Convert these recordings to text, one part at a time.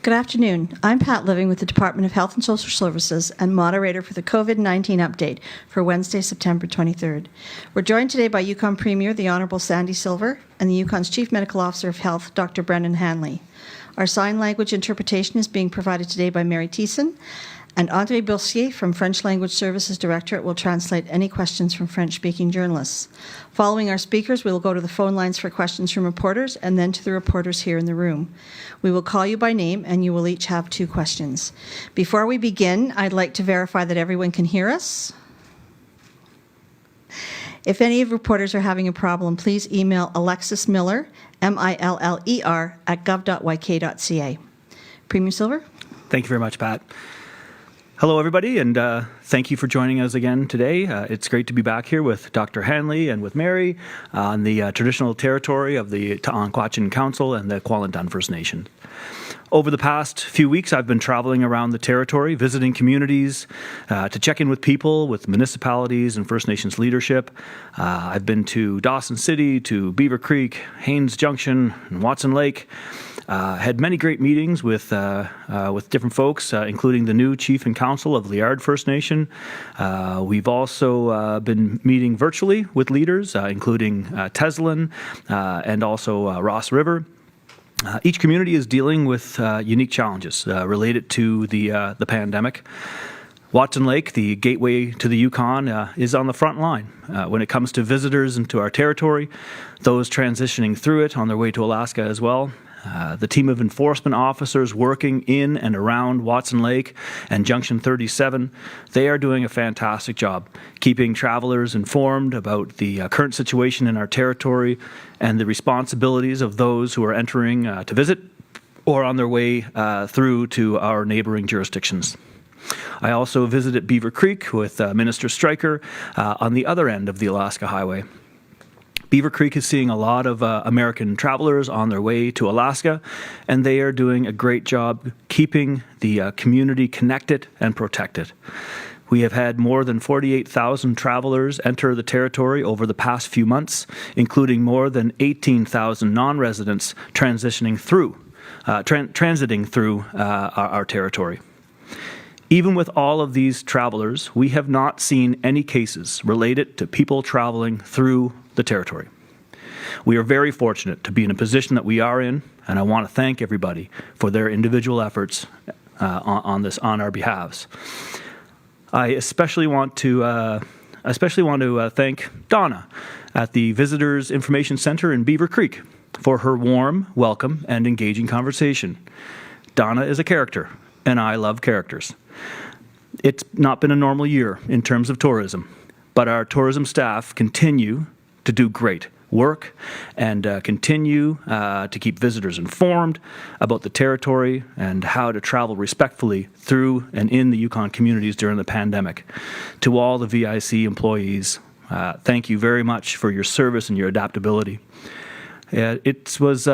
Good afternoon. I'm Pat Living with the Department of Health and Social Services and moderator for the COVID-19 update for Wednesday, September 23rd. We're joined today by Yukon Premier, the Honourable Sandy Silver, and the Yukon's Chief Medical Officer of Health, Dr. Brendan Hanley. Our sign language interpretation is being provided today by Mary Thiessen, and André Boursier from French Language Services Directorate will translate any questions from French-speaking journalists. Following our speakers, we will go to the phone lines for questions from reporters and then to the reporters here in the room. We will call you by name and you will each have 2 questions. Before we begin, I'd like to verify that everyone can hear us. If any of the reporters are having a problem, please email Alexis Miller, Miller, at gov.yk.ca. Premier Silver? Thank you very much, Pat. Hello, everybody, and thank you for joining us again today. It's great to be back here with Dr. Hanley and with Mary on the traditional territory of the T'Anquatchim Council and the Kwalindun First Nation. Over the past few weeks, I've been traveling around the territory, visiting communities, to check in with people, with municipalities and First Nations leadership. I've been to Dawson City, to Beaver Creek, Haines Junction, and Watson Lake. Had many great meetings with different folks, including the new Chief and Council of Liard First Nation. We've also been meeting virtually with leaders, including Teslin and also Ross River. Each community is dealing with unique challenges related to the pandemic. Watson Lake, the gateway to the Yukon, is on the front line when it comes to visitors into our territory, those transitioning through it on their way to Alaska as well. The team of enforcement officers working in and around Watson Lake and Junction 37, they are doing a fantastic job keeping travelers informed about the current situation in our territory and the responsibilities of those who are entering to visit or on their way through to our neighboring jurisdictions. I also visited Beaver Creek with Minister Stryker on the other end of the Alaska Highway. Beaver Creek is seeing a lot of American travelers on their way to Alaska, and they are doing a great job keeping the community connected and protected. We have had more than 48,000 travelers enter the territory over the past few months, including more than 18,000 non-residents transiting through our territory. Even with all of these travelers, we have not seen any cases related to people traveling through the territory. We are very fortunate to be in a position that we are in, and I want to thank everybody for their individual efforts on our behalves. I especially want to thank Donna at the Visitors Information Center in Beaver Creek for her warm welcome and engaging conversation. Donna is a character, and I love characters. It's not been a normal year in terms of tourism, but our tourism staff continue to do great work and continue to keep visitors informed about the territory and how to travel respectfully through and in the Yukon communities during the pandemic. To all the VIC employees, thank you very much for your service and your adaptability. It was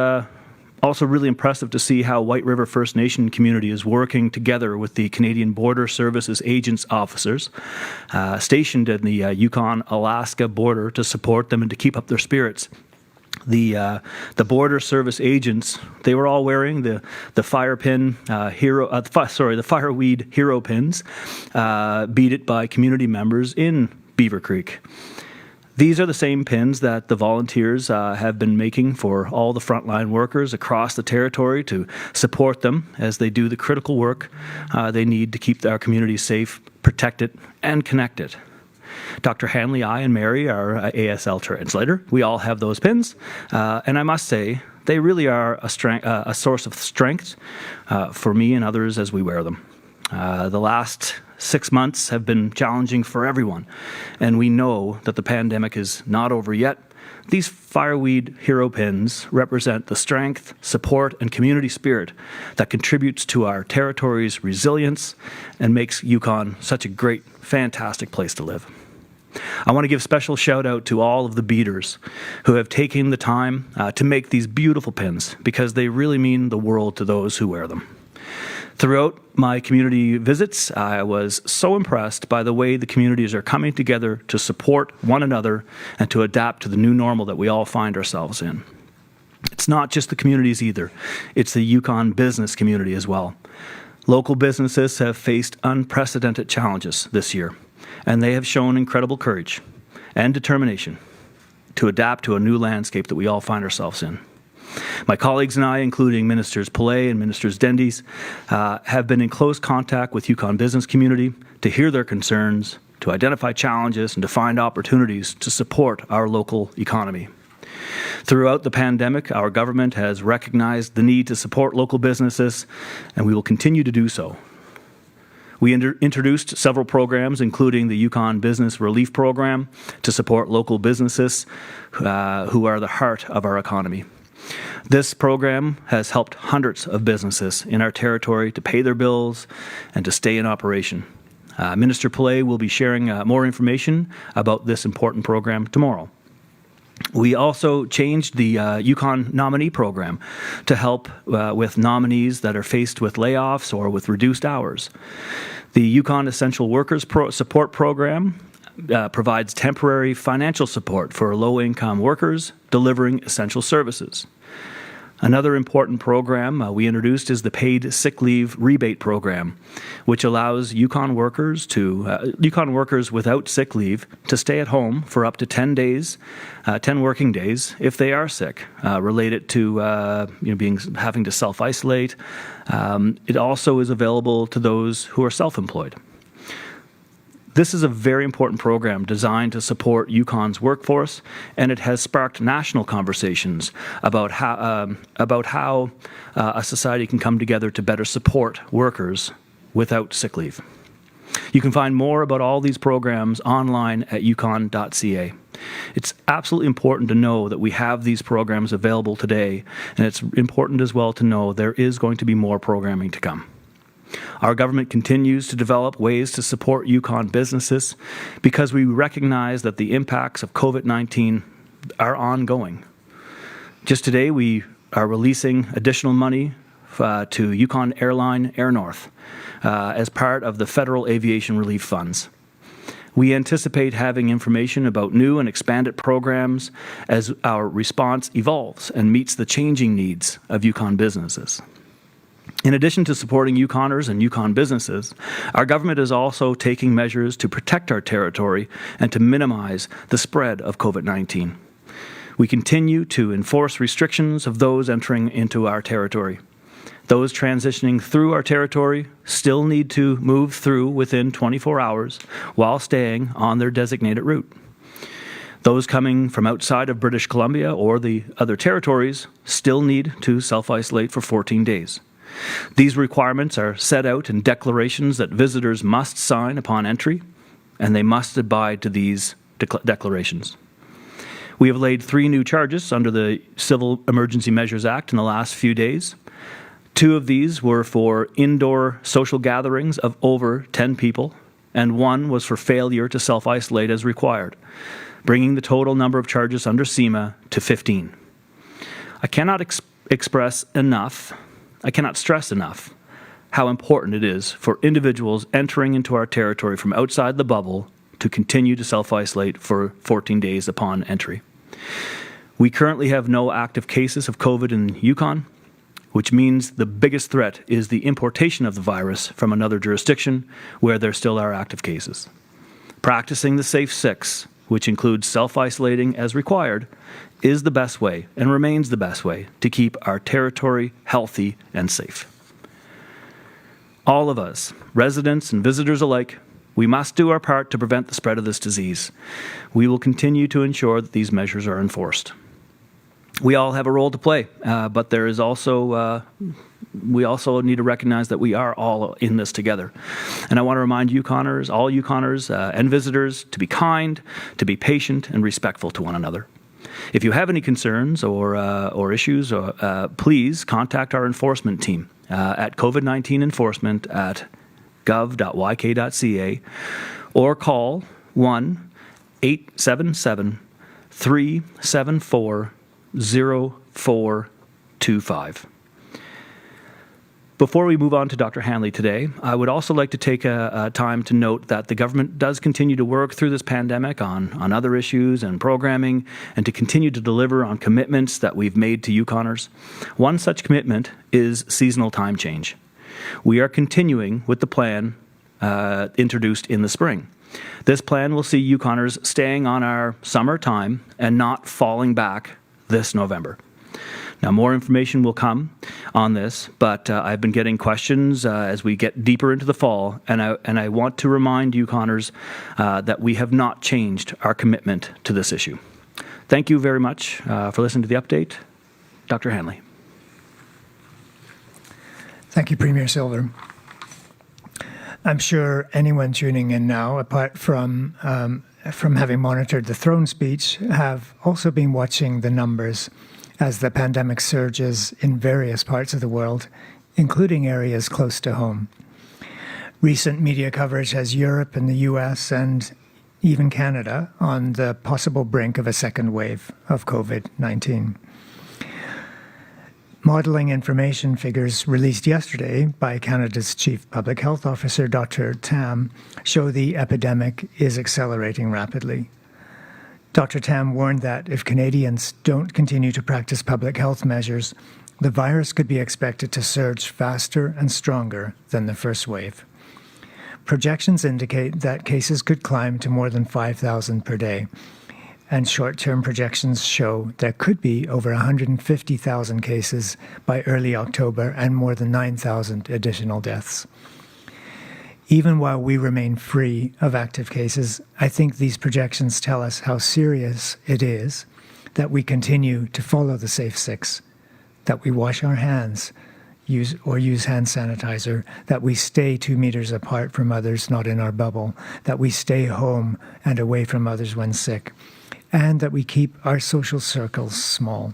also really impressive to see how White River First Nation community is working together with the Canadian Border Services agents officers stationed in the Yukon-Alaska border to support them and to keep up their spirits. The border service agents, they were all wearing the fireweed hero pins, beaded by community members in Beaver Creek. These are the same pins that the volunteers have been making for all the frontline workers across the territory to support them as they do the critical work they need to keep our community safe, protected, and connected. Dr. Hanley, I, and Mary are ASL translator. We all have those pins, and I must say, they really are a source of strength for me and others as we wear them. The last 6 months have been challenging for everyone, and we know that the pandemic is not over yet. These fireweed hero pins represent the strength, support, and community spirit that contributes to our territory's resilience and makes Yukon such a great, fantastic place to live. I want to give special shout out to all of the beaders who have taken the time to make these beautiful pins because they really mean the world to those who wear them. Throughout my community visits, I was so impressed by the way the communities are coming together to support one another and to adapt to the new normal that we all find ourselves in. It's not just the communities either. It's the Yukon business community as well. Local businesses have faced unprecedented challenges this year, and they have shown incredible courage and determination to adapt to a new landscape that we all find ourselves in. My colleagues and I, including Ministers Pillay and Ministers Dendies, have been in close contact with Yukon business community to hear their concerns, to identify challenges, and to find opportunities to support our local economy. Throughout the pandemic, our government has recognized the need to support local businesses, and we will continue to do so. We introduced several programs, including the Yukon Business Relief Program, to support local businesses who are the heart of our economy. This program has helped hundreds of businesses in our territory to pay their bills and to stay in operation. Minister Pillay will be sharing more information about this important program tomorrow. We also changed the Yukon nominee program to help with nominees that are faced with layoffs or with reduced hours. The Yukon Essential Workers Support Program provides temporary financial support for low-income workers delivering essential services. Another important program we introduced is the Paid Sick Leave Rebate Program, which allows Yukon workers without sick leave to stay at home for up to 10 working days if they are sick, related to having to self-isolate. It also is available to those who are self-employed. This is a very important program designed to support Yukon's workforce, and it has sparked national conversations about how a society can come together to better support workers without sick leave. You can find more about all these programs online at yukon.ca. It's absolutely important to know that we have these programs available today, and it's important as well to know there is going to be more programming to come. Our government continues to develop ways to support Yukon businesses because we recognize that the impacts of COVID-19 are ongoing. Just today, we are releasing additional money to Yukon Airline Air North as part of the Federal Aviation Relief Funds. We anticipate having information about new and expanded programs as our response evolves and meets the changing needs of Yukon businesses. In addition to supporting Yukoners and Yukon businesses, our government is also taking measures to protect our territory and to minimize the spread of COVID-19. We continue to enforce restrictions of those entering into our territory. Those transitioning through our territory still need to move through within 24 hours while staying on their designated route. Those coming from outside of British Columbia or the other territories still need to self-isolate for 14 days. These requirements are set out in declarations that visitors must sign upon entry, and they must abide to these declarations. We have laid 3 new charges under the Civil Emergency Measures Act in the last few days. 2 of these were for indoor social gatherings of over 10 people, and 1 was for failure to self-isolate as required, bringing the total number of charges under CEMA to 15. I cannot stress enough how important it is for individuals entering into our territory from outside the bubble to continue to self-isolate for 14 days upon entry. We currently have no active cases of COVID in Yukon, which means the biggest threat is the importation of the virus from another jurisdiction where there still are active cases. Practicing the Safe 6, which includes self-isolating as required, is the best way and remains the best way to keep our territory healthy and safe. All of us, residents and visitors alike, we must do our part to prevent the spread of this disease. We will continue to ensure that these measures are enforced. We all have a role to play, but there is also we also need to recognize that we are all in this together. And I want to remind Yukoners, all Yukoners and visitors, to be kind, to be patient and respectful to one another. If you have any concerns or issues, please contact our enforcement team at COVID-19 enforcement at gov.yk.ca or call 1-877-374-0425. Before we move on to Dr. Hanley today, I would also like to take a time to note that the government does continue to work through this pandemic on other issues and programming, and to continue to deliver on commitments that we've made to Yukoners. One such commitment is seasonal time change. We are continuing with the plan introduced in the spring. This plan will see Yukoners staying on our summer time and not falling back this November. Now, more information will come on this, but I've been getting questions as we get deeper into the fall, and I want to remind Yukoners that we have not changed our commitment to this issue. Thank you very much for listening to the update. Dr. Hanley. Thank you, Premier Silver. I'm sure anyone tuning in now, apart from having monitored the throne speech, have also been watching the numbers as the pandemic surges in various parts of the world, including areas close to home. Recent media coverage has Europe and the US and even Canada on the possible brink of a second wave of COVID-19. Modelling information figures released yesterday by Canada's Chief Public Health Officer, Dr. Tam, show the epidemic is accelerating rapidly. Dr. Tam warned that if Canadians don't continue to practice public health measures, the virus could be expected to surge faster and stronger than the first wave. Projections indicate that cases could climb to more than 5,000 per day, and short-term projections show there could be over 150,000 cases by early October and more than 9,000 additional deaths. Even while we remain free of active cases, I think these projections tell us how serious it is that we continue to follow the Safe Six, that we wash our hands, use hand sanitizer, that we stay 2 meters apart from others not in our bubble, that we stay home and away from others when sick, and that we keep our social circles small.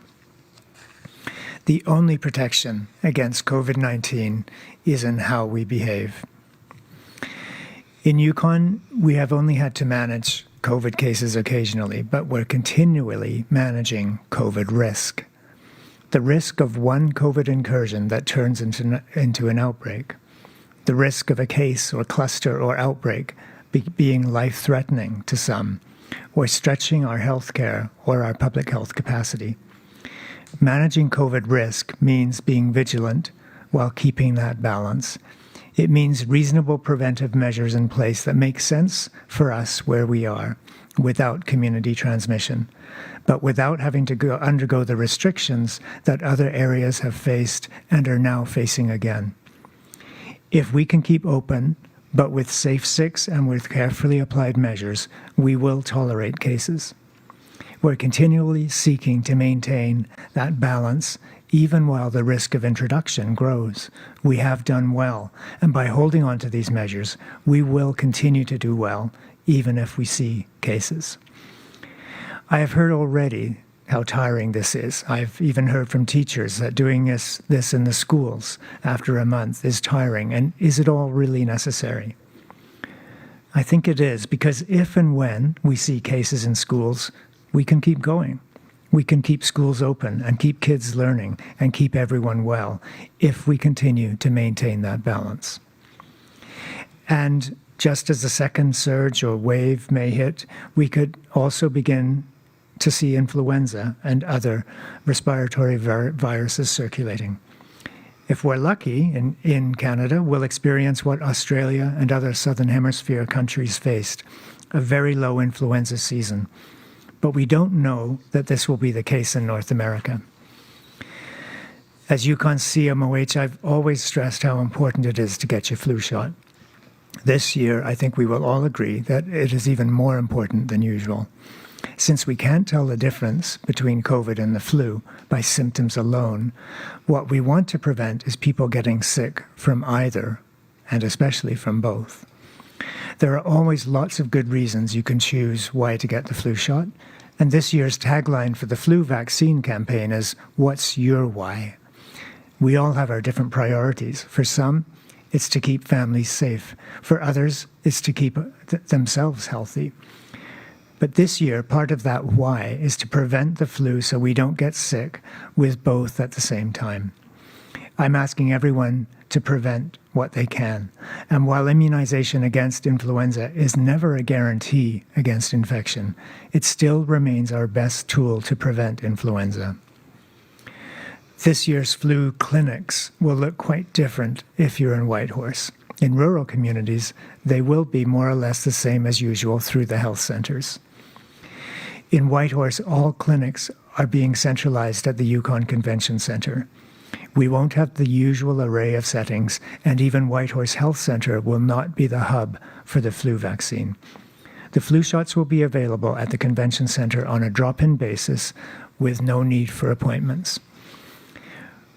The only protection against COVID-19 is in how we behave. In Yukon, we have only had to manage COVID cases occasionally, but we're continually managing COVID risk. The risk of one COVID incursion that turns into an outbreak, the risk of a case or cluster or outbreak being life-threatening to some, or stretching our healthcare or our public health capacity. Managing COVID risk means being vigilant while keeping that balance. It means reasonable preventive measures in place that make sense for us where we are, without community transmission, but without having to undergo the restrictions that other areas have faced and are now facing again. If we can keep open, but with Safe Six and with carefully applied measures, we will tolerate cases. We're continually seeking to maintain that balance even while the risk of introduction grows. We have done well, and by holding on to these measures, we will continue to do well, even if we see cases. I have heard already how tiring this is. I've even heard from teachers that doing this in the schools after a month is tiring, and is it all really necessary? I think it is, because if and when we see cases in schools, we can keep going. We can keep schools open and keep kids learning and keep everyone well if we continue to maintain that balance. And just as the second surge or wave may hit, we could also begin to see influenza and other respiratory viruses circulating. If we're lucky in Canada, we'll experience what Australia and other Southern Hemisphere countries faced, a very low influenza season. But we don't know that this will be the case in North America. As Yukon CMOH, I've always stressed how important it is to get your flu shot. This year, I think we will all agree that it is even more important than usual. Since we can't tell the difference between COVID and the flu by symptoms alone, what we want to prevent is people getting sick from either, and especially from both. There are always lots of good reasons you can choose why to get the flu shot, and this year's tagline for the flu vaccine campaign is, "What's your why?" We all have our different priorities. For some, it's to keep families safe. For others, it's to keep themselves healthy. But this year, part of that why is to prevent the flu so we don't get sick with both at the same time. I'm asking everyone to prevent what they can. And while immunization against influenza is never a guarantee against infection, it still remains our best tool to prevent influenza. This year's flu clinics will look quite different if you're in Whitehorse. In rural communities, they will be more or less the same as usual through the health centres. In Whitehorse, all clinics are being centralized at the Yukon Convention Centre. We won't have the usual array of settings, and even Whitehorse Health Centre will not be the hub for the flu vaccine. The flu shots will be available at the Convention Centre on a drop-in basis with no need for appointments.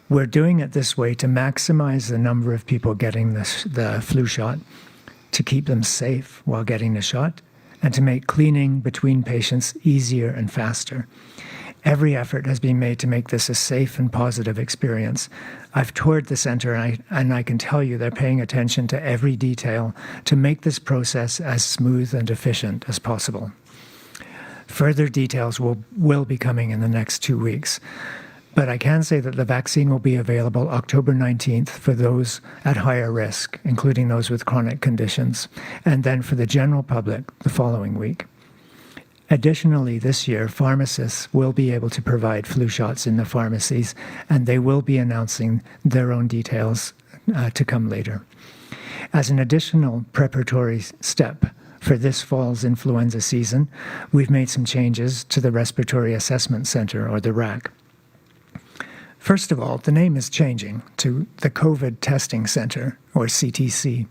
We're doing it this way to maximize the number of people getting the flu shot, to keep them safe while getting the shot, and to make cleaning between patients easier and faster. Every effort has been made to make this a safe and positive experience. I've toured the centre, and I can tell you they're paying attention to every detail to make this process as smooth and efficient as possible. Further details will be coming in the next 2 weeks. But I can say that the vaccine will be available October 19th for those at higher risk, including those with chronic conditions, and then for the general public the following week. Additionally, this year, pharmacists will be able to provide flu shots in the pharmacies, and they will be announcing their own details to come later. As an additional preparatory step for this fall's influenza season, we've made some changes to the Respiratory Assessment Centre, or the RAC. First of all, the name is changing to the COVID Testing Centre, or CTC.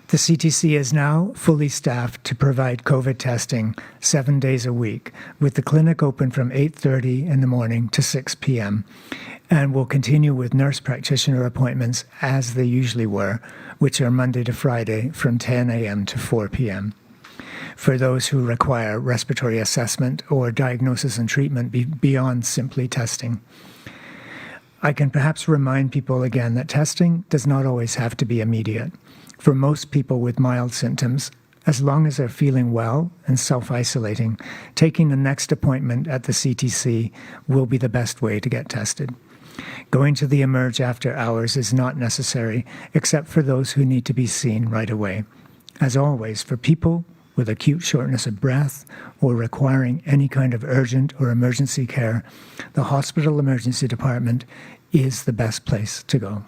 The CTC is now fully staffed to provide COVID testing 7 days a week, with the clinic open from 8:30 in the morning to 6 p.m., and will continue with nurse practitioner appointments as they usually were, which are Monday to Friday from 10 a.m. to 4 p.m. for those who require respiratory assessment or diagnosis and treatment beyond simply testing. I can perhaps remind people again that testing does not always have to be immediate. For most people with mild symptoms, as long as they're feeling well and self-isolating, taking the next appointment at the CTC will be the best way to get tested. Going to the Emerge after hours is not necessary, except for those who need to be seen right away. As always, for people with acute shortness of breath or requiring any kind of urgent or emergency care, the hospital emergency department is the best place to go.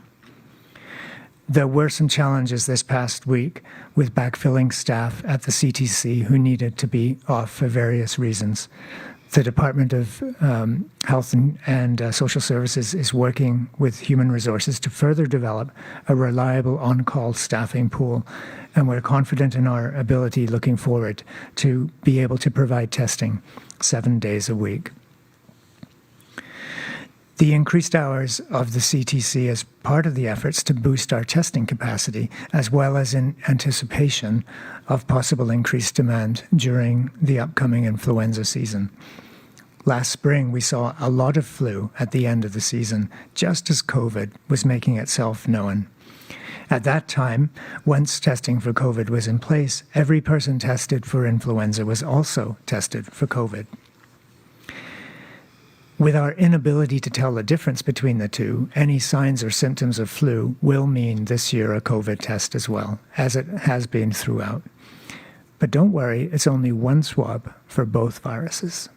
There were some challenges this past week with backfilling staff at the CTC who needed to be off for various reasons. The Department of Health and Social Services is working with Human Resources to further develop a reliable on-call staffing pool, and we're confident in our ability looking forward to be able to provide testing 7 days a week. The increased hours of the CTC is part of the efforts to boost our testing capacity, as well as in anticipation of possible increased demand during the upcoming influenza season. Last spring, we saw a lot of flu at the end of the season, just as COVID was making itself known. At that time, once testing for COVID was in place, every person tested for influenza was also tested for COVID. With our inability to tell the difference between the two, any signs or symptoms of flu will mean this year a COVID test as well, as it has been throughout. But don't worry, it's only one swab for both viruses.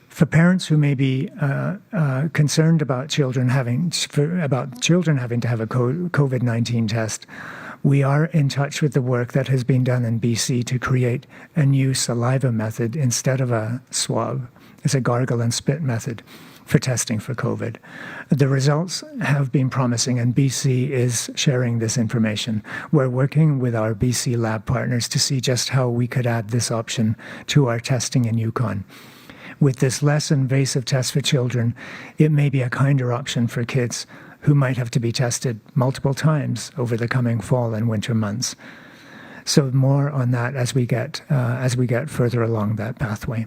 For parents who may be concerned about children having to have a COVID-19 test, we are in touch with the work that has been done in BC to create a new saliva method instead of a swab. It's a gargle and spit method for testing for COVID. The results have been promising, and BC is sharing this information. We're working with our BC lab partners to see just how we could add this option to our testing in Yukon. With this less invasive test for children, it may be a kinder option for kids who might have to be tested multiple times over the coming fall and winter months. So more on that as we get further along that pathway.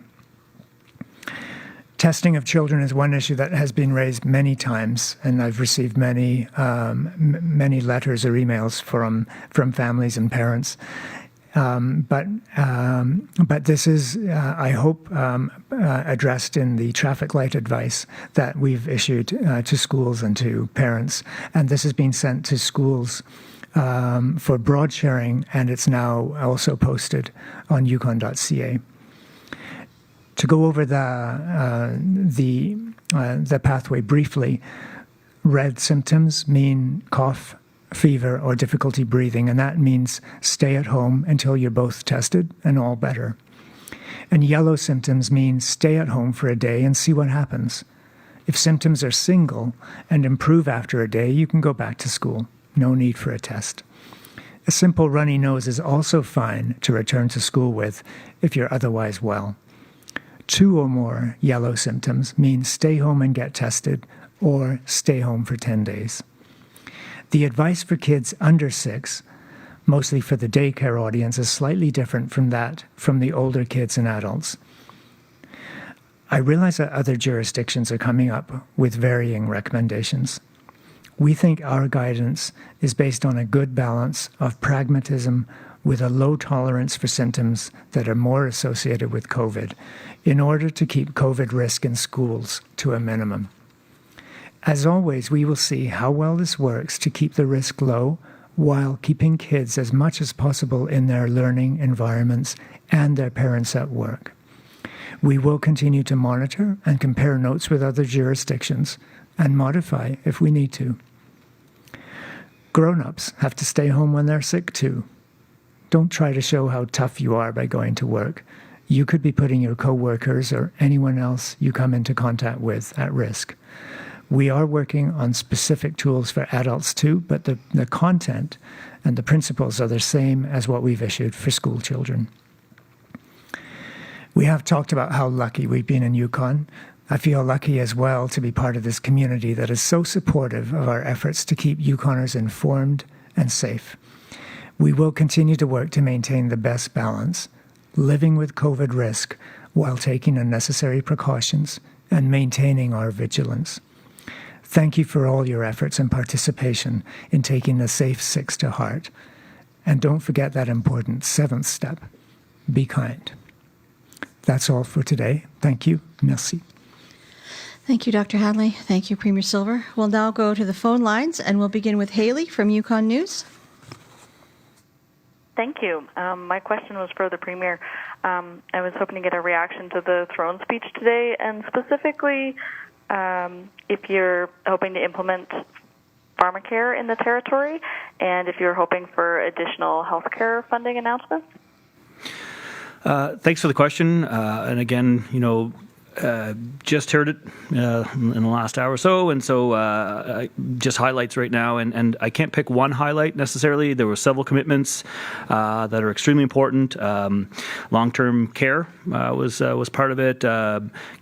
Testing of children is one issue that has been raised many times, and I've received many letters or emails from families and parents. But this is, I hope, addressed in the traffic light advice that we've issued to schools and to parents. And this has been sent to schools for broad sharing, and it's now also posted on yukon.ca. To go over the pathway briefly, red symptoms mean cough, fever, or difficulty breathing, and that means stay at home until you're both tested and all better. And yellow symptoms mean stay at home for a day and see what happens. If symptoms are single and improve after a day, you can go back to school. No need for a test. A simple runny nose is also fine to return to school with if you're otherwise well. 2 or more yellow symptoms mean stay home and get tested, or stay home for 10 days. The advice for kids under 6, mostly for the daycare audience, is slightly different from that from the older kids and adults. I realize that other jurisdictions are coming up with varying recommendations. We think our guidance is based on a good balance of pragmatism with a low tolerance for symptoms that are more associated with COVID in order to keep COVID risk in schools to a minimum. As always, we will see how well this works to keep the risk low while keeping kids as much as possible in their learning environments and their parents at work. We will continue to monitor and compare notes with other jurisdictions and modify if we need to. Grown-ups have to stay home when they're sick too. Don't try to show how tough you are by going to work. You could be putting your co-workers or anyone else you come into contact with at risk. We are working on specific tools for adults too, but the content and the principles are the same as what we've issued for school children. We have talked about how lucky we've been in Yukon. I feel lucky as well to be part of this community that is so supportive of our efforts to keep Yukoners informed and safe. We will continue to work to maintain the best balance, living with COVID risk while taking unnecessary precautions and maintaining our vigilance. Thank you for all your efforts and participation in taking the Safe 6 to heart. And don't forget that important 7th step, be kind. That's all for today. Thank you. Merci. Thank you, Dr. Hanley. Thank you, Premier Silver. We'll now go to the phone lines, and we'll begin with Haley from Yukon News. Thank you. My question was for the Premier. I was hoping to get a reaction to the throne speech today, and specifically if you're hoping to implement pharmacare in the territory, and if you're hoping for additional healthcare funding announcements. Thanks for the question. And again, just heard it in the last hour or so, and so just highlights right now, and I can't pick one highlight necessarily. There were several commitments that are extremely important. Long-term care was part of it,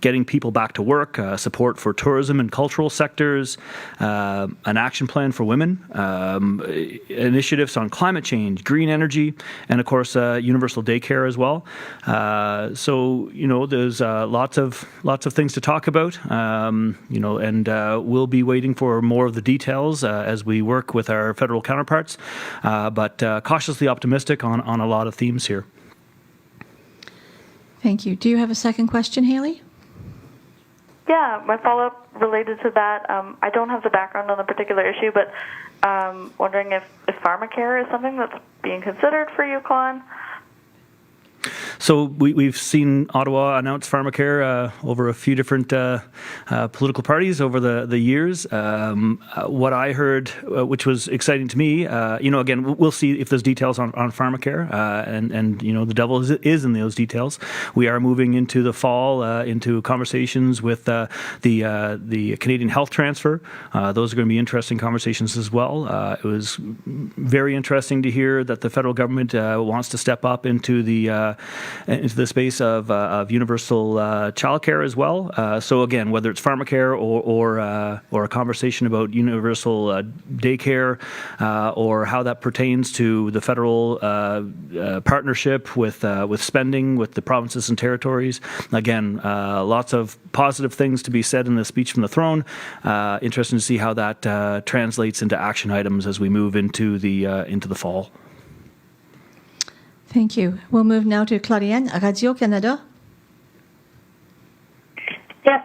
getting people back to work, support for tourism and cultural sectors, an action plan for women, initiatives on climate change, green energy, and of course universal daycare as well. So there's lots of things to talk about, and we'll be waiting for more of the details as we work with our federal counterparts, but cautiously optimistic on a lot of themes here. Thank you. Do you have a second question, Haley? Yeah, my follow-up related to that, I don't have the background on the particular issue, but wondering if pharmacare is something that's being considered for Yukon. So we've seen Ottawa announce pharmacare over a few different political parties over the years. What I heard, which was exciting to me, again, we'll see if there's details on pharmacare, and the devil is in those details. We are moving into the fall into conversations with the Canadian health transfer. Those are going to be interesting conversations as well. It was very interesting to hear that the federal government wants to step up into the space of universal childcare as well. So again, whether it's pharmacare or a conversation about universal daycare or how that pertains to the federal partnership with spending with the provinces and territories. Again, lots of positive things to be said in the speech from the throne. Interesting to see how that translates into action items as we move into the fall. Thank you. We'll move now to Claudienne, Radio-Canada. Yes,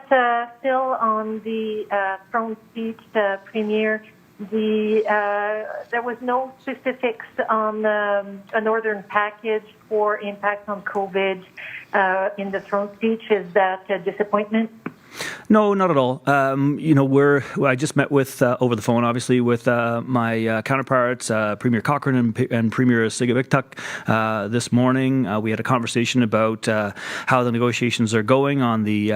still on the throne speech, Premier, there was no specifics on a northern package for impact on COVID in the throne speech. Is that a disappointment? No, not at all. I just met with over the phone, obviously, with my counterparts, Premier Cochrane and Premier Sigavictuk this morning. We had a conversation about how the negotiations are going on the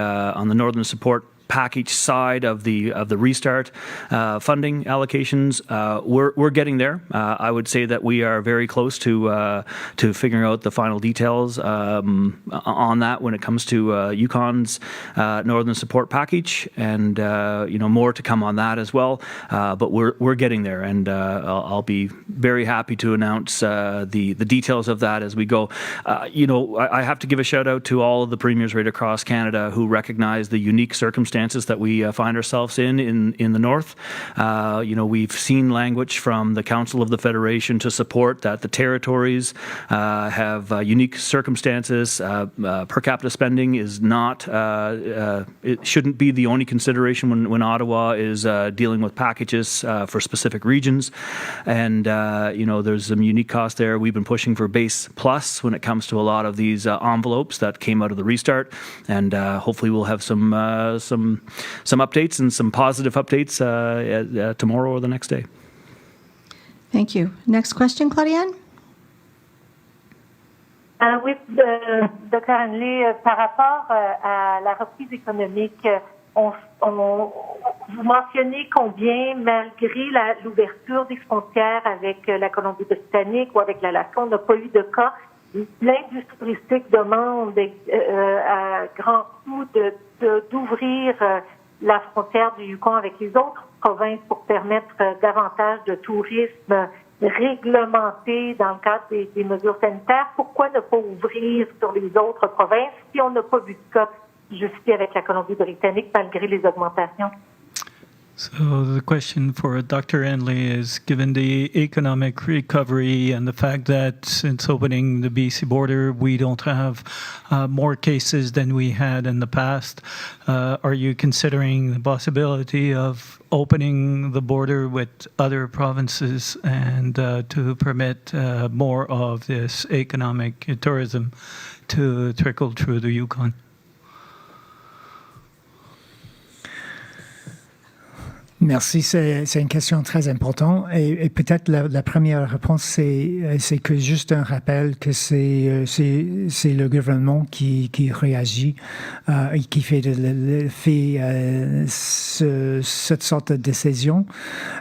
Northern Support package side of the restart funding allocations. We're getting there. I would say that we are very close to figuring out the final details on that when it comes to Yukon's Northern Support package, and more to come on that as well. But we're getting there, and I'll be very happy to announce the details of that as we go. I have to give a shout out to all of the premiers right across Canada who recognize the unique circumstances that we find ourselves in the north. We've seen language from the Council of the Federation to support that the territories have unique circumstances. Per capita spending is not, it shouldn't be the only consideration when Ottawa is dealing with packages for specific regions. And, there's some unique costs there. We've been pushing for base plus when it comes to a lot of these envelopes that came out of the restart. And hopefully we'll have some updates and some positive updates tomorrow or the next day. Thank you. Next question, Claudienne. Oui, Dr. Hanley, par rapport à la reprise économique, vous mentionnez combien, malgré l'ouverture des frontières avec la Colombie-Britannique ou avec l'Alaska, on n'a pas eu de cas. L'industrie touristique demande à grands coups d'ouvrir la frontière du Yukon avec les autres provinces pour permettre davantage de tourisme réglementé dans le cadre des mesures sanitaires. Pourquoi ne pas ouvrir sur les autres provinces si on n'a pas vu de cas justifié avec la Colombie-Britannique malgré les augmentations? So the question for Dr. Hanley is, given the economic recovery and the fact that since opening the BC border, we don't have more cases than we had in the past, are you considering the possibility of opening the border with other provinces and to permit more of this economic tourism to trickle through the Yukon? Merci, c'est une question très importante et peut-être la première réponse c'est que juste un rappel que c'est le gouvernement qui réagit et qui fait cette sorte de décision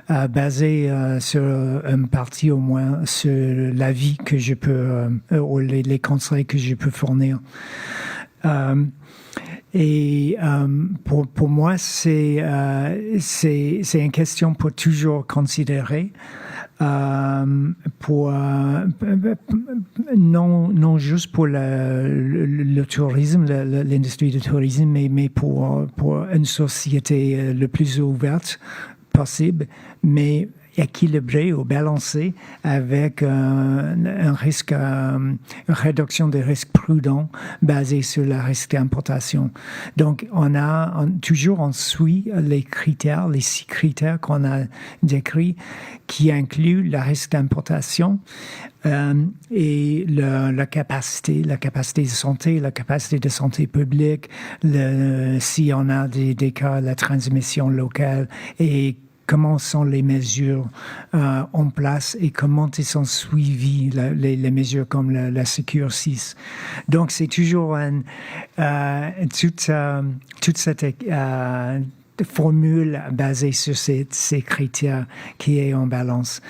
basée sur une partie au moins sur l'avis que je peux ou les conseils que je peux fournir. Et pour moi, c'est une question pour toujours considérer, pour non juste pour le tourisme, l'industrie du tourisme, mais pour une société le plus ouverte possible, mais équilibré ou balancé avec un risque, une réduction des risques prudents basée sur le risque d'importation. Donc, on suit les critères, les 6 critères qu'on a décrits qui incluent le risque d'importation et la capacité de santé, la capacité de santé publique, si on a des cas, la transmission locale et comment sont les mesures en place et comment ils sont suivis, les mesures comme la Secure 6. Donc, c'est toujours toute cette formule basée sur ces critères qui est en balance.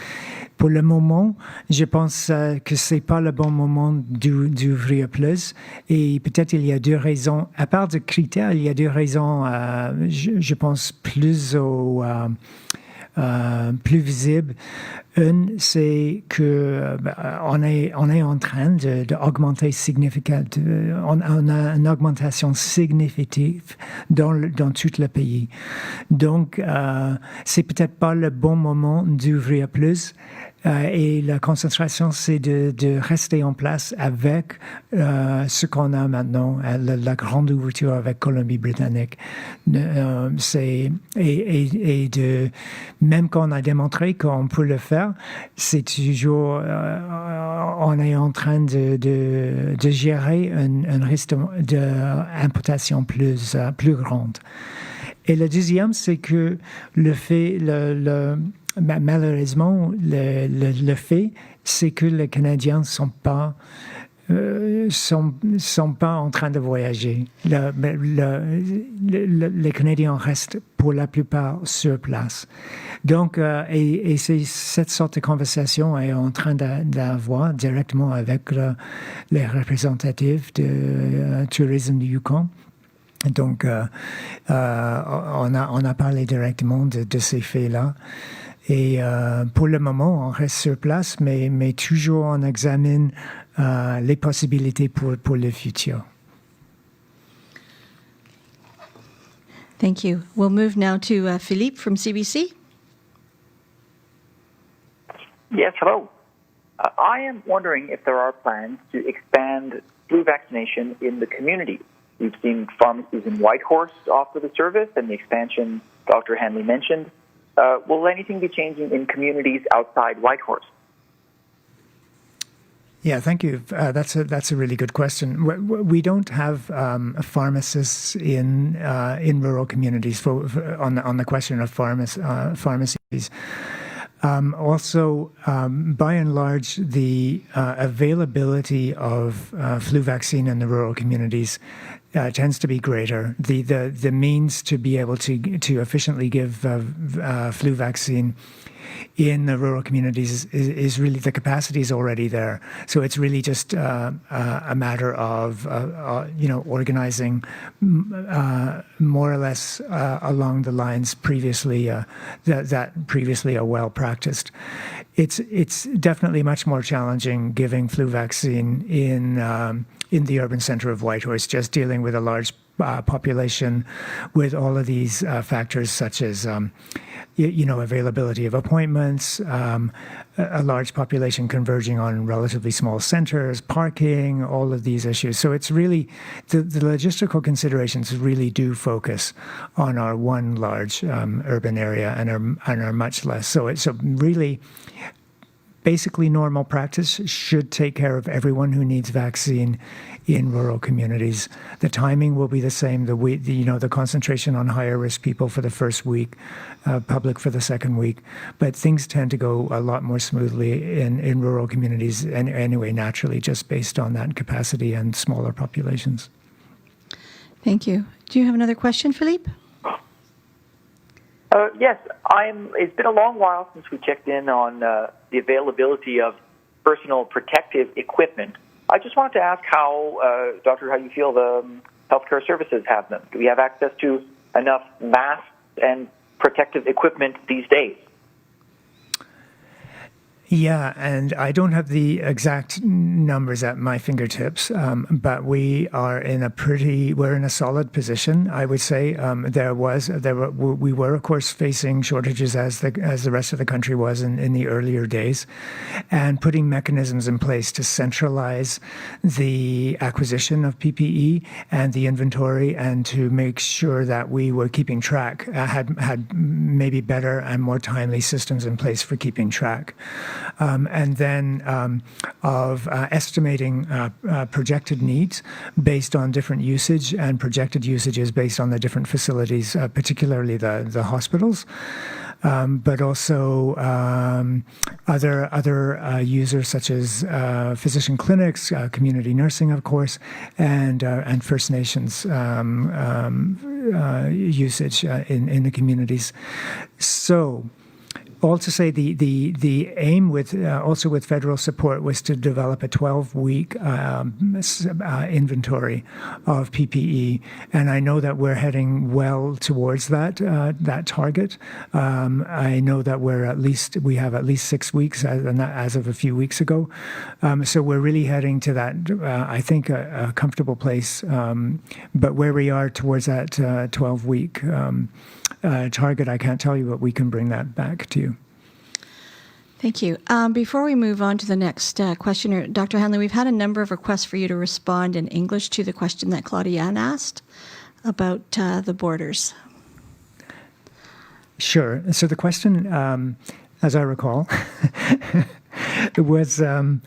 Pour le moment, je pense que c'est pas le bon moment d'ouvrir plus. Et peut-être il y a 2 raisons. À part de critères, il y a 2 raisons, je pense, plus visibles. Une, c'est que on est en train d'augmenter significativement. On a une augmentation significative dans tout le pays. Donc, c'est peut-être pas le bon moment d'ouvrir plus. Et la concentration, c'est de rester en place avec ce qu'on a maintenant, la grande ouverture avec Colombie-Britannique. Et même quand on a démontré qu'on peut le faire, c'est toujours, on est en train de gérer un risque d'importation plus grande. Et le deuxième, c'est que malheureusement, le fait, c'est que les Canadiens sont pas en train de voyager. Les Canadiens restent pour la plupart sur place. Donc, et c'est cette sorte de conversation est en train d'avoir directement avec les représentatifs de tourisme du Yukon. Donc, on a parlé directement de ces faits-là. Et pour le moment, on reste sur place, mais toujours on examine les possibilités pour le futur. Thank you. We'll move now to Philippe from CBC. Yes, hello. I am wondering if there are plans to expand flu vaccination in the community. We've seen pharmacies in Whitehorse offer the service and the expansion Dr. Hanley mentioned. Will anything be changing in communities outside Whitehorse? Yeah, thank you. That's a really good question. We don't have pharmacists in rural communities on the question of pharmacies. Also, by and large, the availability of flu vaccine in the rural communities tends to be greater. The means to be able to efficiently give flu vaccine in the rural communities is really, the capacity is already there. So it's really just a matter of organizing more or less along the lines previously that previously are well practiced. It's definitely much more challenging giving flu vaccine in the urban center of Whitehorse, just dealing with a large population with all of these factors such as availability of appointments, a large population converging on relatively small centers, parking, all of these issues. So it's really, the logistical considerations really do focus on our one large urban area and are much less. So really, basically normal practice should take care of everyone who needs vaccine in rural communities. The timing will be the same. The concentration on higher risk people for the first week, public for the second week. But things tend to go a lot more smoothly in rural communities anyway, naturally, just based on that capacity and smaller populations. Thank you. Do you have another question, Philippe? Yes, it's been a long while since we checked in on the availability of personal protective equipment. I just wanted to ask Doctor, how you feel the healthcare services have them. Do we have access to enough masks and protective equipment these days? Yeah, and I don't have the exact numbers at my fingertips, but we are we're in a solid position. I would say we were of course facing shortages as the rest of the country was in the earlier days, and putting mechanisms in place to centralize the acquisition of PPE and the inventory, and to make sure that we were keeping track, had maybe better and more timely systems in place for keeping track. And then of estimating projected needs based on different usage and projected usages based on the different facilities, particularly the hospitals, but also other users such as physician clinics, community nursing, of course, and First Nations usage in the communities. So, all to say, the aim also with federal support was to develop a 12-week inventory of PPE, and I know that we're heading well towards that target. I know that we have at least 6 weeks as of a few weeks ago, so we're really heading to that. I think a comfortable place, but where we are towards that 12-week target, I can't tell you, but we can bring that back to you. Thank you. Before we move on to the next questioner, Dr. Hanley, we've had a number of requests for you to respond in English to the question that Claudiane asked about the borders. Sure. So the question, as I recall, was the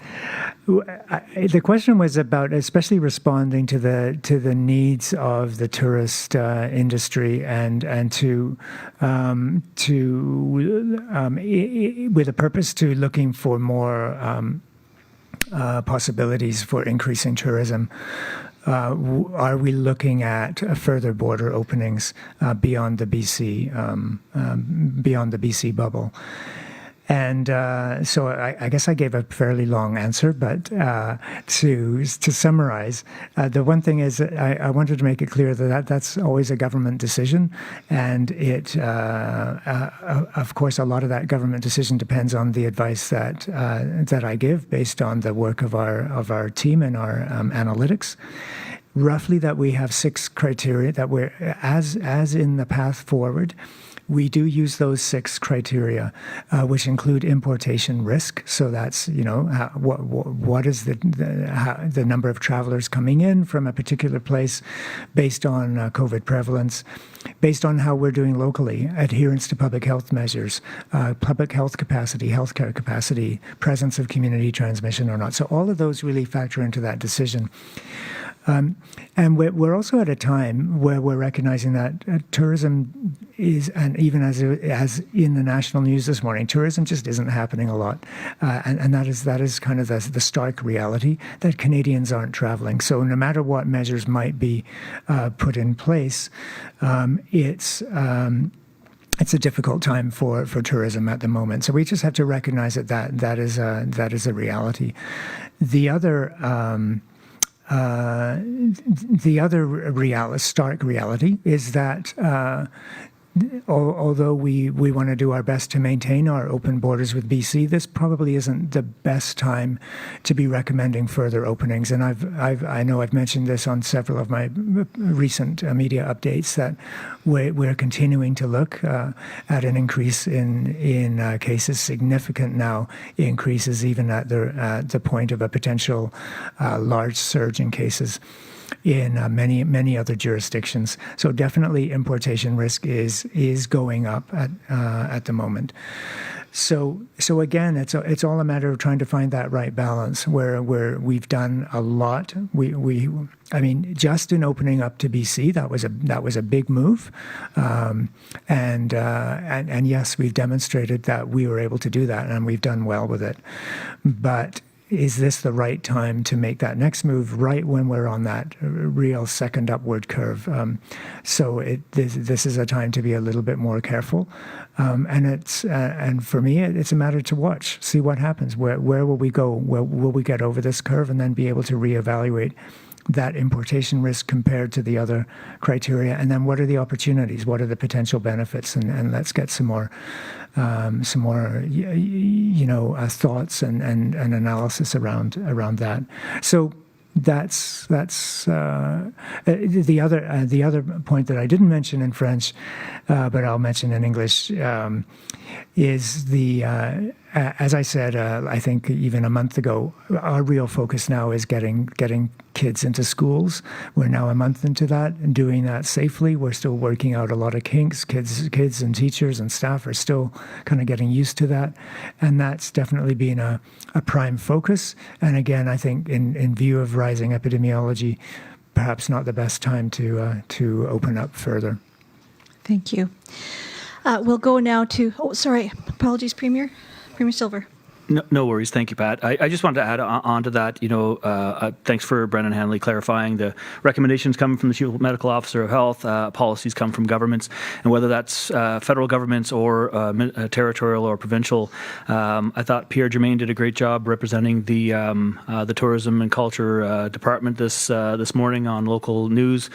question was about especially responding to the needs of the tourist industry and with a purpose to looking for more possibilities for increasing tourism. Are we looking at further border openings beyond the BC bubble? And so I guess I gave a fairly long answer, but to summarize, the one thing is I wanted to make it clear that that's always a government decision, and it, of course, a lot of that government decision depends on the advice that I give based on the work of our team and our analytics. Roughly, that we have 6 criteria that we're as in the path forward. We do use those 6 criteria, which include importation risk. So that's, what is the number of travelers coming in from a particular place based on COVID prevalence, based on how we're doing locally, adherence to public health measures, public health capacity, healthcare capacity, presence of community transmission or not. So all of those really factor into that decision. And we're also at a time where we're recognizing that tourism is, and even as in the national news this morning, tourism just isn't happening a lot, and that is kind of the stark reality that Canadians aren't traveling. So no matter what measures might be put in place, it's a difficult time for tourism at the moment. So we just have to recognize that is a reality. The other stark reality is that although we want to do our best to maintain our open borders with BC, this probably isn't the best time to be recommending further openings. And I know I've mentioned this on several of my recent media updates that we're continuing to look at an increase in cases, significant now increases even at the point of a potential large surge in cases in many other jurisdictions. So definitely importation risk is going up at the moment. So again, it's all a matter of trying to find that right balance where we've done a lot. I mean, just in opening up to BC, that was a big move, and yes, we've demonstrated that we were able to do that, and we've done well with it. But is this the right time to make that next move right when we're on that real second upward curve? So this is a time to be a little bit more careful. And for me, it's a matter to watch, see what happens. Where will we go? Will we get over this curve and then be able to reevaluate that importation risk compared to the other criteria? And then what are the opportunities? What are the potential benefits? And let's get some more thoughts and analysis around that. So that's the other point that I didn't mention in French, but I'll mention in English, is as I said, I think even a month ago, our real focus now is getting kids into schools. We're now a month into that and doing that safely. We're still working out a lot of kinks. Kids and teachers and staff are still kind of getting used to that. And that's definitely been a prime focus. And again, I think in view of rising epidemiology, perhaps not the best time to open up further. Thank you. We'll go now to, apologies, Premier Silver. No worries. Thank you, Pat. I just wanted to add on to that, thanks for Brennan Hanley clarifying the recommendations coming from the Chief Medical Officer of Health, policies come from governments, and whether that's federal governments or territorial or provincial. I thought Pierre Germain did a great job representing the Tourism and Culture Department this morning on local news,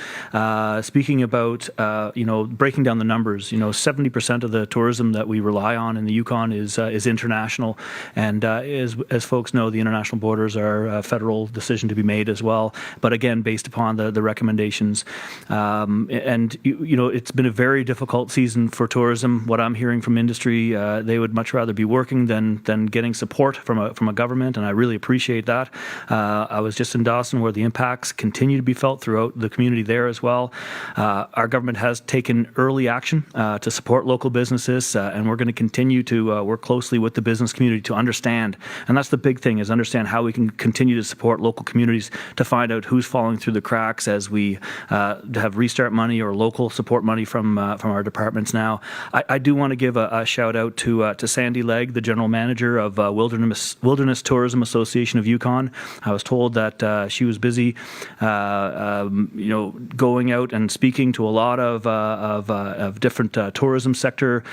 speaking about, breaking down the numbers. 70% of the tourism that we rely on in the Yukon is international. And as folks know, the international borders are a federal decision to be made as well, but again, based upon the recommendations. And it's been a very difficult season for tourism. What I'm hearing from industry, they would much rather be working than getting support from a government, and I really appreciate that. I was just in Dawson, where the impacts continue to be felt throughout the community there as well. Our government has taken early action to support local businesses, and we're going to continue to work closely with the business community to understand, and that's the big thing, is understand how we can continue to support local communities to find out who's falling through the cracks as we have restart money or local support money from our departments now. I do want to give a shout out to Sandy Legg, the general manager of Wilderness Tourism Association of Yukon. I was told that she was busy, going out and speaking to a lot of different tourism sector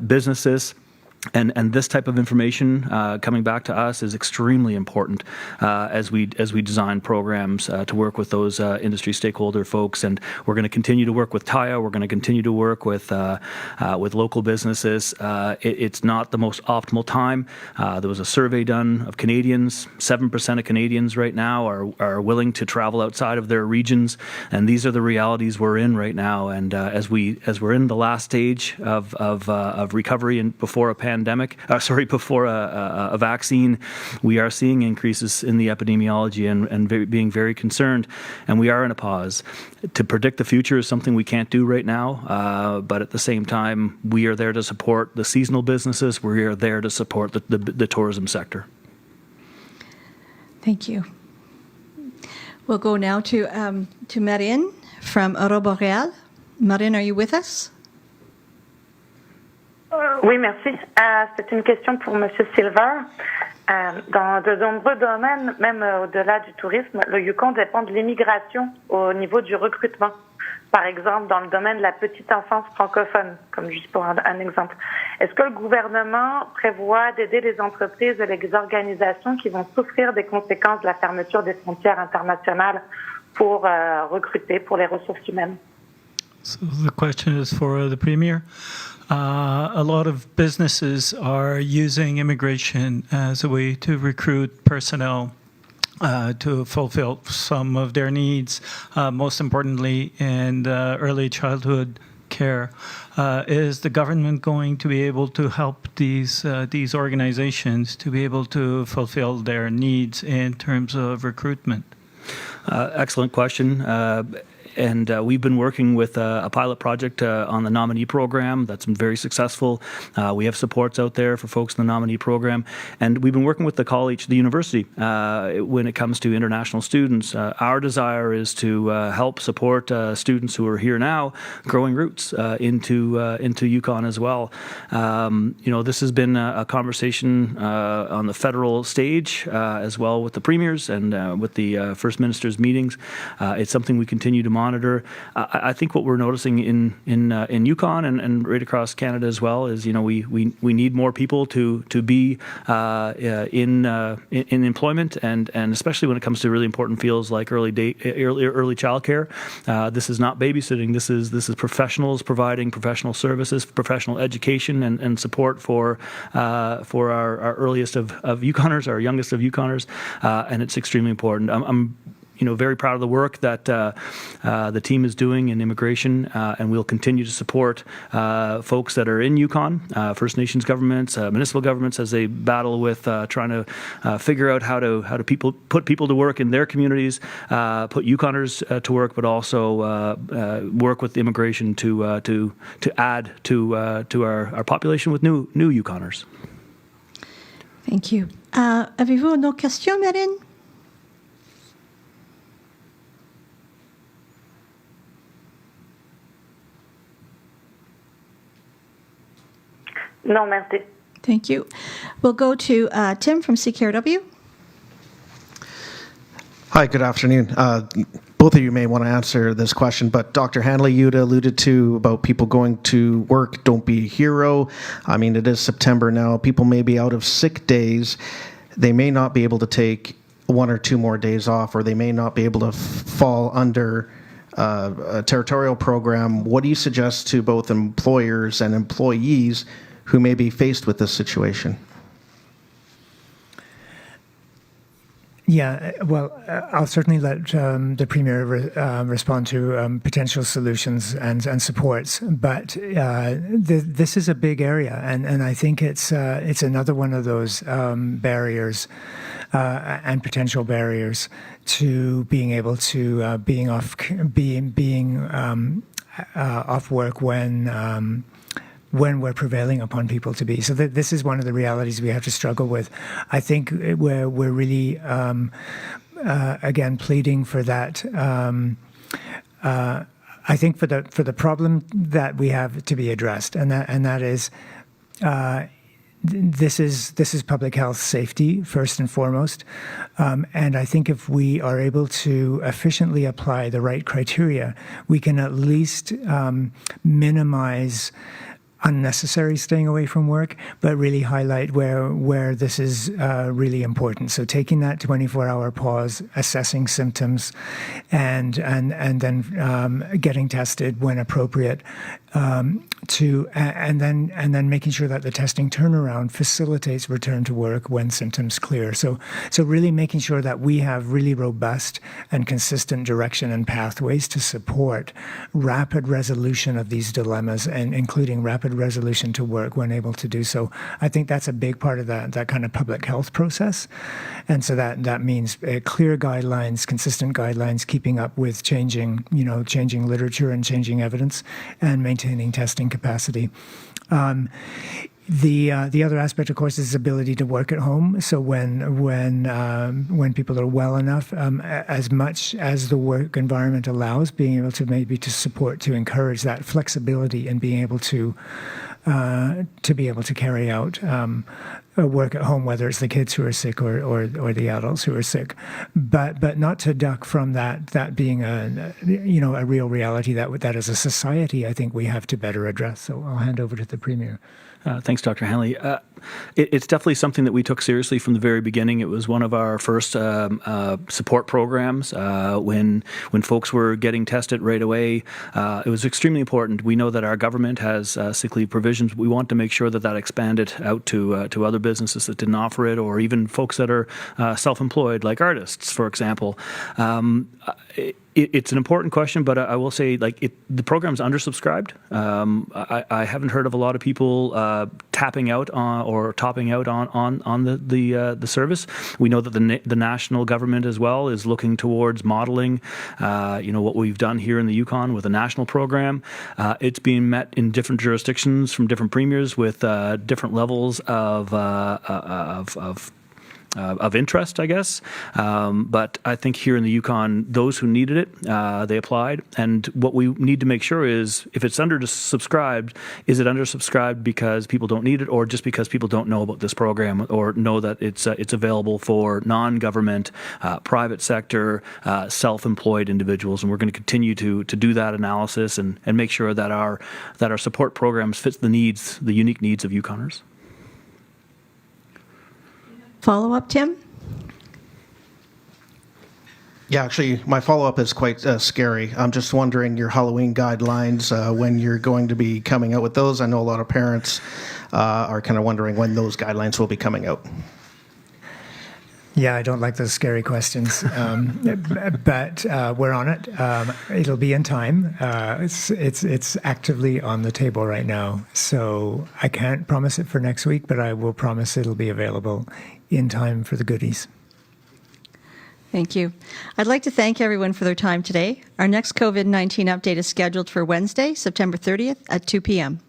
businesses. And this type of information coming back to us is extremely important as we design programs to work with those industry stakeholder folks. And we're going to continue to work with TAIA. We're going to continue to work with local businesses. It's not the most optimal time. There was a survey done of Canadians. 7% of Canadians right now are willing to travel outside of their regions, and these are the realities we're in right now. And as we're in the last stage of recovery and before before a vaccine, we are seeing increases in the epidemiology and being very concerned, and we are in a pause. To predict the future is something we can't do right now, but at the same time, we are there to support the seasonal businesses. We are there to support the tourism sector. Thank you. We'll go now to Marine from Aurore Boreal. Marine, are you with us? Oui, merci. C'est une question pour M. Silver. Dans de nombreux domaines, même au-delà du tourisme, le Yukon dépend de l'immigration au niveau du recrutement. Par exemple, dans le domaine de la petite enfance francophone, comme juste pour un exemple. Est-ce que le gouvernement prévoit d'aider les entreprises et les organisations qui vont souffrir des conséquences de la fermeture des frontières internationales pour recruter pour les ressources humaines? So the question is for the Premier. A lot of businesses are using immigration as a way to recruit personnel to fulfill some of their needs, most importantly in early childhood care. Is the government going to be able to help these organizations to be able to fulfill their needs in terms of recruitment? Excellent question. And we've been working with a pilot project on the nominee program that's been very successful. We have supports out there for folks in the nominee program. And we've been working with the university, when it comes to international students. Our desire is to help support students who are here now growing roots into Yukon as well. This has been a conversation on the federal stage as well with the premiers and with the First Minister's meetings. It's something we continue to monitor. I think what we're noticing in Yukon and right across Canada as well is we need more people to be in employment and especially when it comes to really important fields like early childcare. This is not babysitting. This is professionals providing professional services, professional education and support for our earliest of Yukoners, our youngest of Yukoners, and it's extremely important. I'm very proud of the work that the team is doing in immigration, and we'll continue to support folks that are in Yukon, First Nations governments, municipal governments, as they battle with trying to figure out how to put people to work in their communities, put Yukoners to work, but also work with immigration to add to our population with new Yukoners. Thank you. Avez-vous une autre question, Marine? Non, merci. Thank you. We'll go to Tim from CKRW. Hi, good afternoon. Both of you may want to answer this question, but Dr. Hanley, you'd alluded to about people going to work, don't be a hero. I mean, it is September now. People may be out of sick days. They may not be able to take 1 or 2 more days off, or they may not be able to fall under a territorial program. What do you suggest to both employers and employees who may be faced with this situation? Yeah, well, I'll certainly let the Premier respond to potential solutions and supports, but this is a big area, and I think it's another one of those barriers and potential barriers to being able to being off work when we're prevailing upon people to be. So this is one of the realities we have to struggle with. I think we're really, again, pleading for that. I think for the problem that we have to be addressed, and that is, this is public health safety first and foremost. And I think if we are able to efficiently apply the right criteria, we can at least minimize unnecessary staying away from work, but really highlight where this is really important. So taking that 24-hour pause, assessing symptoms, and then getting tested when appropriate, and then making sure that the testing turnaround facilitates return to work when symptoms clear. So really making sure that we have really robust and consistent direction and pathways to support rapid resolution of these dilemmas, and including rapid resolution to work when able to do so. I think that's a big part of that kind of public health process. And so that means clear guidelines, consistent guidelines, keeping up with changing literature and changing evidence, and maintaining testing capacity. The other aspect, of course, is ability to work at home. So when people are well enough, as much as the work environment allows, being able to to encourage that flexibility and being able to carry out work at home, whether it's the kids who are sick or the adults who are sick, but not to duck from that being a real reality that as a society I think we have to better address. So I'll hand over to the Premier. Thanks, Dr. Hanley. It's definitely something that we took seriously from the very beginning. It was one of our first support programs when folks were getting tested right away. It was extremely important. We know that our government has sick leave provisions. We want to make sure that expanded out to other businesses that didn't offer it, or even folks that are self-employed, like artists, for example. It's an important question, but I will say, the program's undersubscribed. I haven't heard of a lot of people tapping out or topping out on the service. We know that the national government as well is looking towards modeling, what we've done here in the Yukon with a national program. It's being met in different jurisdictions from different premiers with different levels of interest, I guess. But I think here in the Yukon, those who needed it, they applied. And what we need to make sure is, if it's undersubscribed, is it undersubscribed because people don't need it, or just because people don't know about this program, or know that it's available for non-government, private sector, self-employed individuals? And we're going to continue to do that analysis and make sure that our support programs fit the unique needs of Yukoners. Follow-up, Tim? Yeah, actually, my follow-up is quite scary. I'm just wondering your Halloween guidelines, when you're going to be coming out with those. I know a lot of parents are kind of wondering when those guidelines will be coming out. Yeah, I don't like those scary questions, but we're on it. It'll be in time. It's actively on the table right now, so I can't promise it for next week, but I will promise it'll be available in time for the goodies. Thank you. I'd like to thank everyone for their time today. Our next COVID-19 update is scheduled for Wednesday, September 30th at 2 p.m.